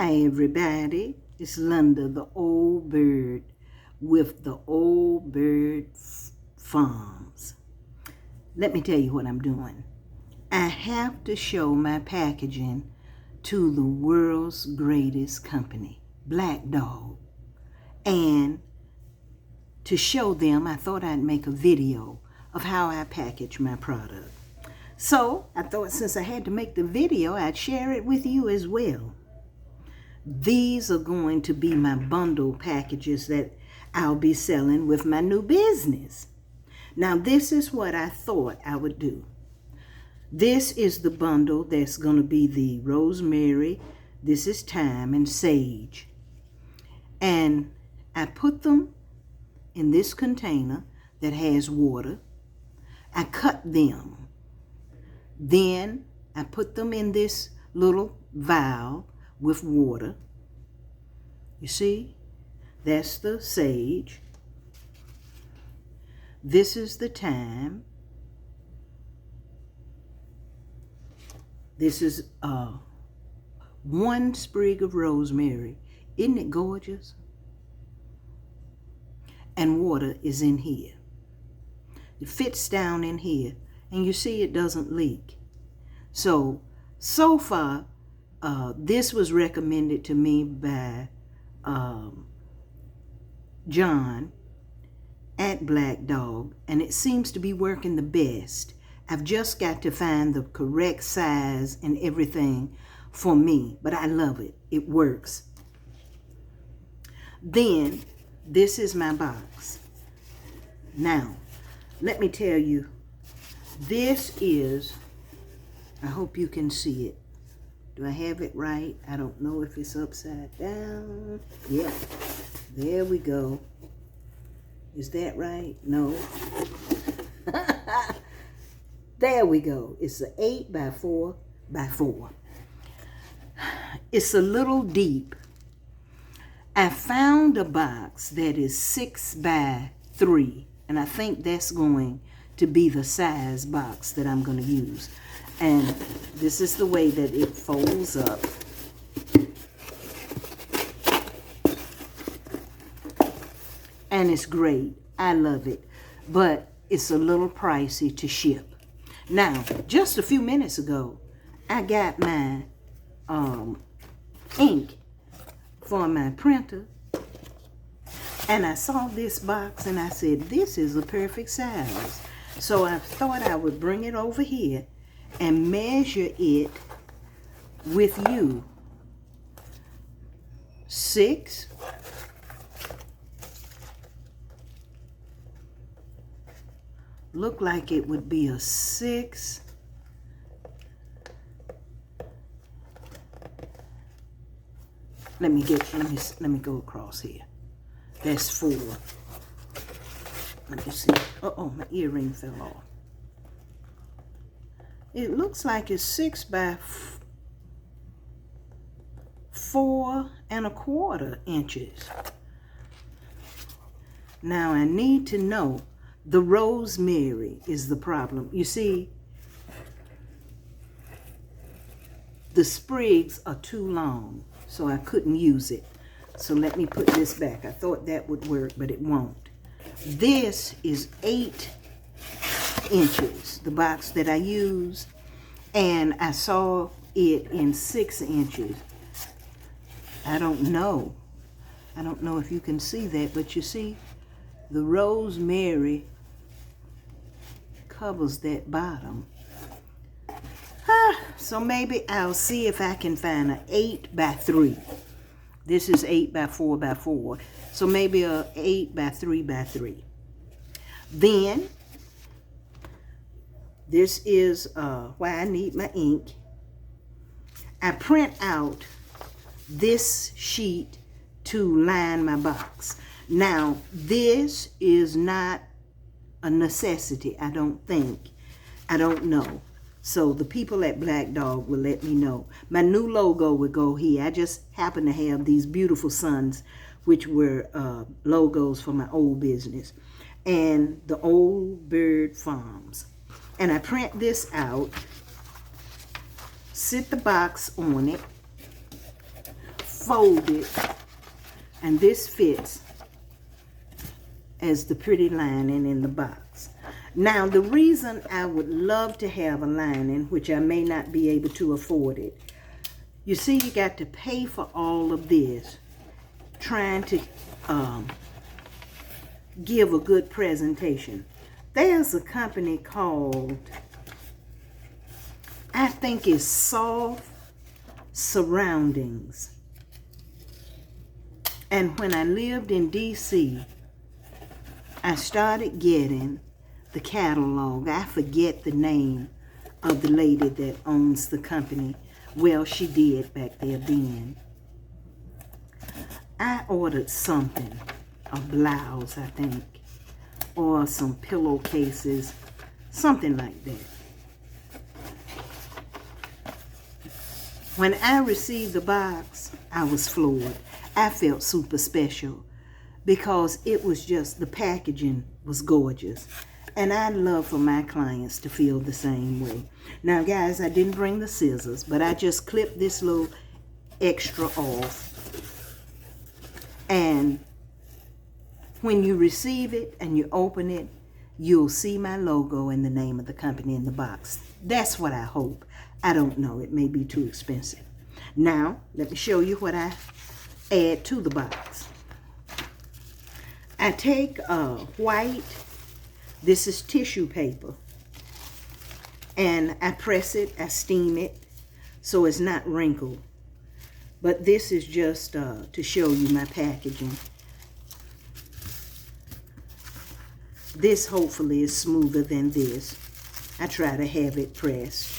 Hi everybody, it's Linda, the old bird with the old bird farms. Let me tell you what I'm doing. I have to show my packaging to the world's greatest company, Black Dog. And to show them, I thought I'd make a video of how I package my product. So I thought since I had to make the video, I'd share it with you as well. These are going to be my bundle packages that I'll be selling with my new business. Now, this is what I thought I would do. This is the bundle that's going to be the rosemary, this is thyme, and sage. And I put them in this container that has water. I cut them. Then I put them in this little vial with water. You see, that's the sage. This is the thyme. This is one sprig of rosemary. Isn't it gorgeous? And water is in here. It fits down in here, and you see it doesn't leak. So far, this was recommended to me by John at Black Dog, and it seems to be working the best. I've just got to find the correct size and everything for me, but I love it. It works. Then, this is my box. Now, let me tell you, this is, I hope you can see it. Do I have it right? I don't know if it's upside down. Yeah, there we go. Is that right? No. There we go. It's an 8 by 4 by 4. It's a little deep. I found a box that is 6 by 3, and I think that's going to be the size box that I'm going to use. And this is the way that it folds up. And it's great. I love it. But it's a little pricey to ship. Now, just a few minutes ago, I got my ink for my printer. And I saw this box and I said, this is a perfect size. So I thought I would bring it over here and measure it with you. 6. Look like it would be a 6. Let me go across here. That's 4. Let me see. Uh-oh, my earring fell off. It looks like it's 6 by 4 1/4 inches. Now I need to know, the rosemary is the problem. You see, the sprigs are too long, so I couldn't use it. So let me put this back. I thought that would work, but it won't. This is 8 inches, the box that I use, and I saw it in 6 inches. I don't know if you can see that, but you see the rosemary covers that bottom. So maybe I'll see if I can find an 8 by 3. This is 8 by 4 by 4, so maybe a 8 by 3 by 3. Then this is why I need my ink. I print out this sheet to line my box. Now, this is not a necessity, I don't think. I don't know. So the people at Black Dog will let me know. My new logo will go here. I just happen to have these beautiful suns, which were logos for my old business. And the Old Bird Farms. And I print this out, sit the box on it, folded, and this fits as the pretty lining in the box. Now, the reason I would love to have a lining, which I may not be able to afford it, you see, you got to pay for all of this, trying to give a good presentation. There's a company called, I think it's Soft Surroundings. And when I lived in DC, I started getting the catalog. I forget the name of the lady that owns the company. Well, she did back there then. I ordered something, a blouse, I think, or some pillowcases, something like that. When I received the box, I was floored. I felt super special because it was just, the packaging was gorgeous. And I'd love for my clients to feel the same way. Now, guys, I didn't bring the scissors, but I just clipped this little extra off. And when you receive it and you open it, you'll see my logo and the name of the company in the box. That's what I hope. I don't know. It may be too expensive. Now, let me show you what I add to the box. I take white, this is tissue paper, and I press it, I steam it, so it's not wrinkled. But this is just to show you my packaging. This hopefully is smoother than this. I try to have it pressed.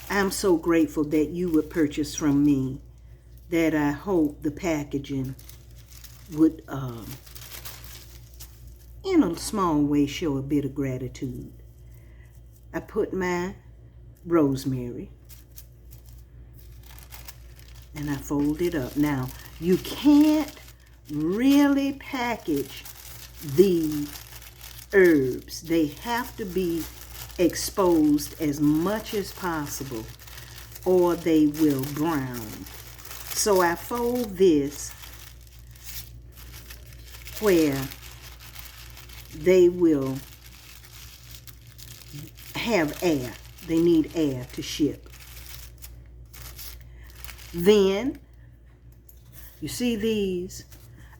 I'm so grateful that you would purchase from me, that I hope the packaging would, in a small way, show a bit of gratitude. I put my rosemary and I fold it up. Now, you can't really package the herbs. They have to be exposed as much as possible or they will brown. So I fold this where they will have air. They need air to ship. Then, you see these?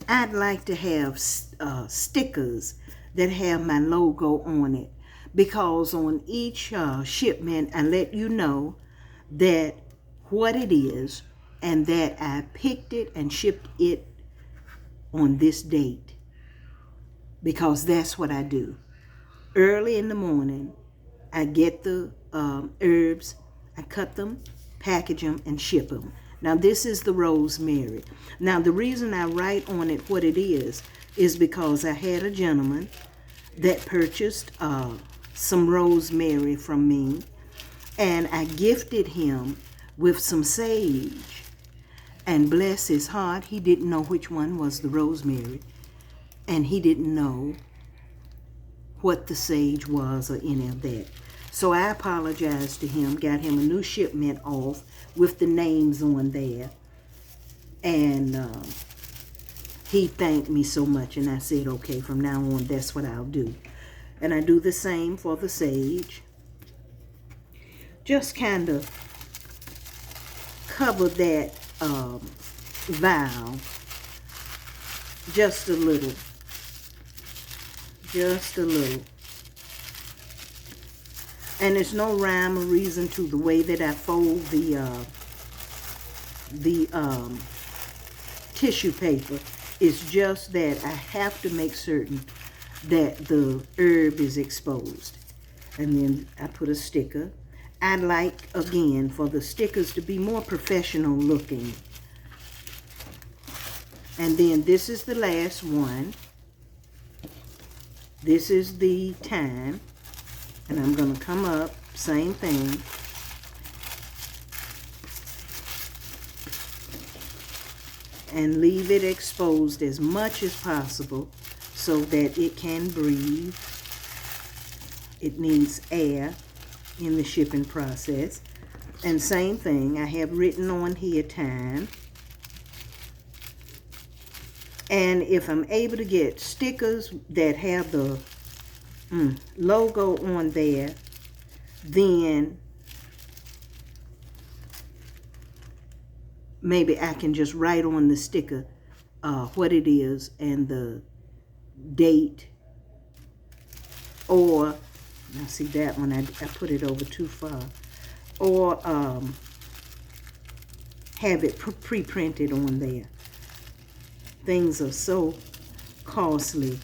I'd like to have stickers that have my logo on it, because on each shipment I let you know that what it is and that I picked it and shipped it on this date, because that's what I do. Early in the morning, I get the herbs, I cut them, package them, and ship them. Now, this is the rosemary. Now, the reason I write on it what it is because I had a gentleman that purchased some rosemary from me, and I gifted him with some sage. And bless his heart, he didn't know which one was the rosemary, and he didn't know what the sage was or any of that. So I apologized to him, got him a new shipment off with the names on there. And he thanked me so much, and I said, okay, from now on, that's what I'll do. And I do the same for the sage. Just kind of cover that vial just a little. Just a little. And there's no rhyme or reason to the way that I fold the tissue paper. It's just that I have to make certain that the herb is exposed. And then I put a sticker. I like, again, for the stickers to be more professional looking. And then this is the last one. This is the thyme. And I'm going to come up, same thing. And leave it exposed as much as possible so that it can breathe. It needs air in the shipping process. And same thing, I have written on here thyme. And if I'm able to get stickers that have the logo on there, then maybe I can just write on the sticker what it is and the date. Or, now see that one, I put it over too far. Or have it pre-printed on there. Things are so costly.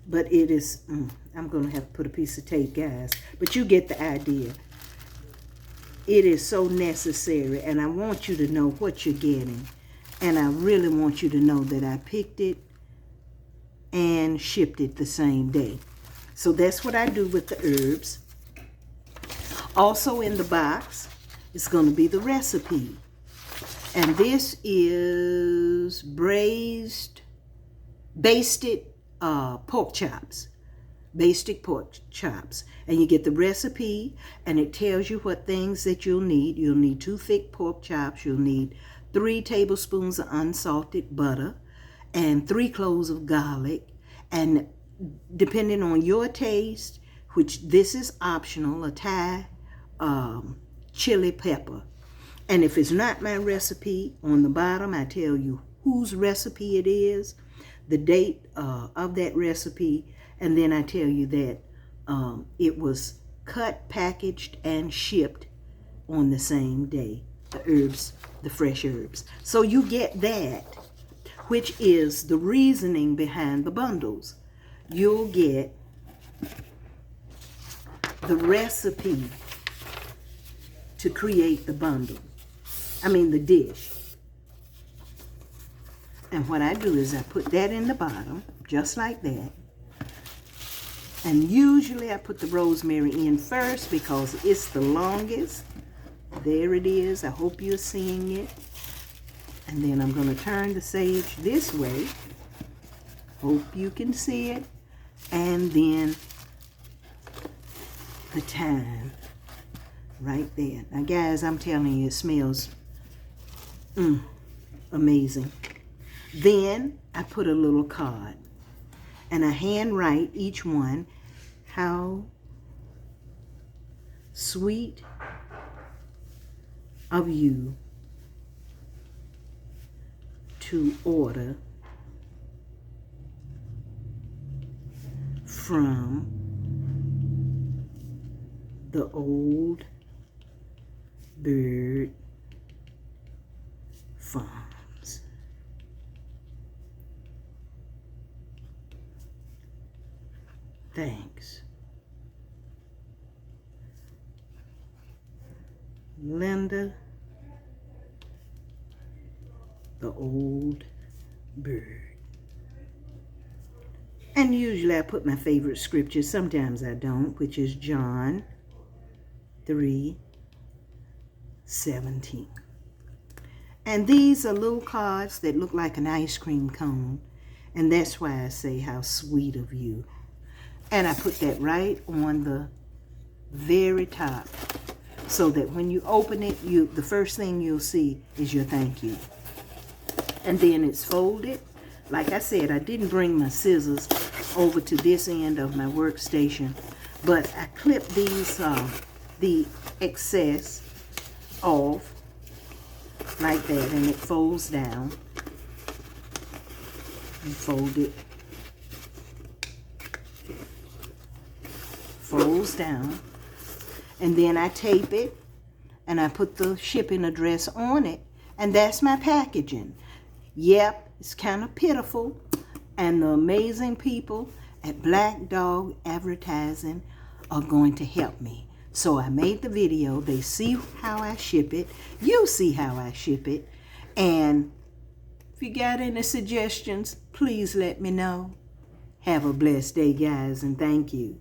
But it is, I'm going to have to put a piece of tape, guys. But you get the idea. It is so necessary. And I want you to know what you're getting. And I really want you to know that I picked it and shipped it the same day. So that's what I do with the herbs. Also in the box is going to be the recipe. And this is basted pork chops. Basted pork chops. And you get the recipe and it tells you what things that you'll need. You'll need 2 thick pork chops. You'll need 3 tablespoons of unsalted butter and 3 cloves of garlic. And depending on your taste, which this is optional, a Thai chili pepper. And if it's not my recipe, on the bottom I tell you whose recipe it is, the date of that recipe, and then I tell you that it was cut, packaged, and shipped on the same day. The herbs, the fresh herbs. So you get that, which is the reasoning behind the bundles. You'll get the recipe to create the bundle. The dish. And what I do is I put that in the bottom, just like that. And usually I put the rosemary in first because it's the longest. There it is. I hope you're seeing it. And then I'm going to turn the sage this way. Hope you can see it. And then the thyme right there. Now guys, I'm telling you, it smells amazing. Then I put a little card and I handwrite each one. How sweet of you to order from the Old Bird Farms. Thanks, Linda, the Old Bird. And usually I put my favorite scripture. Sometimes I don't, which is John 3:17. And these are little cards that look like an ice cream cone. And that's why I say, how sweet of you. And I put that right on the very top, so that when you open it, the first thing you'll see is your thank you. And then it's folded. Like I said, I didn't bring my scissors over to this end of my workstation, but I clipped these, the excess off like that, and it folds down. And fold it. Folds down. And then I tape it, and I put the shipping address on it, and that's my packaging. Yep, it's kind of pitiful, and the amazing people at Black Dog Advertising are going to help me. So I made the video. They see how I ship it. You see how I ship it. And if you got any suggestions, please let me know. Have a blessed day, guys, and thank you.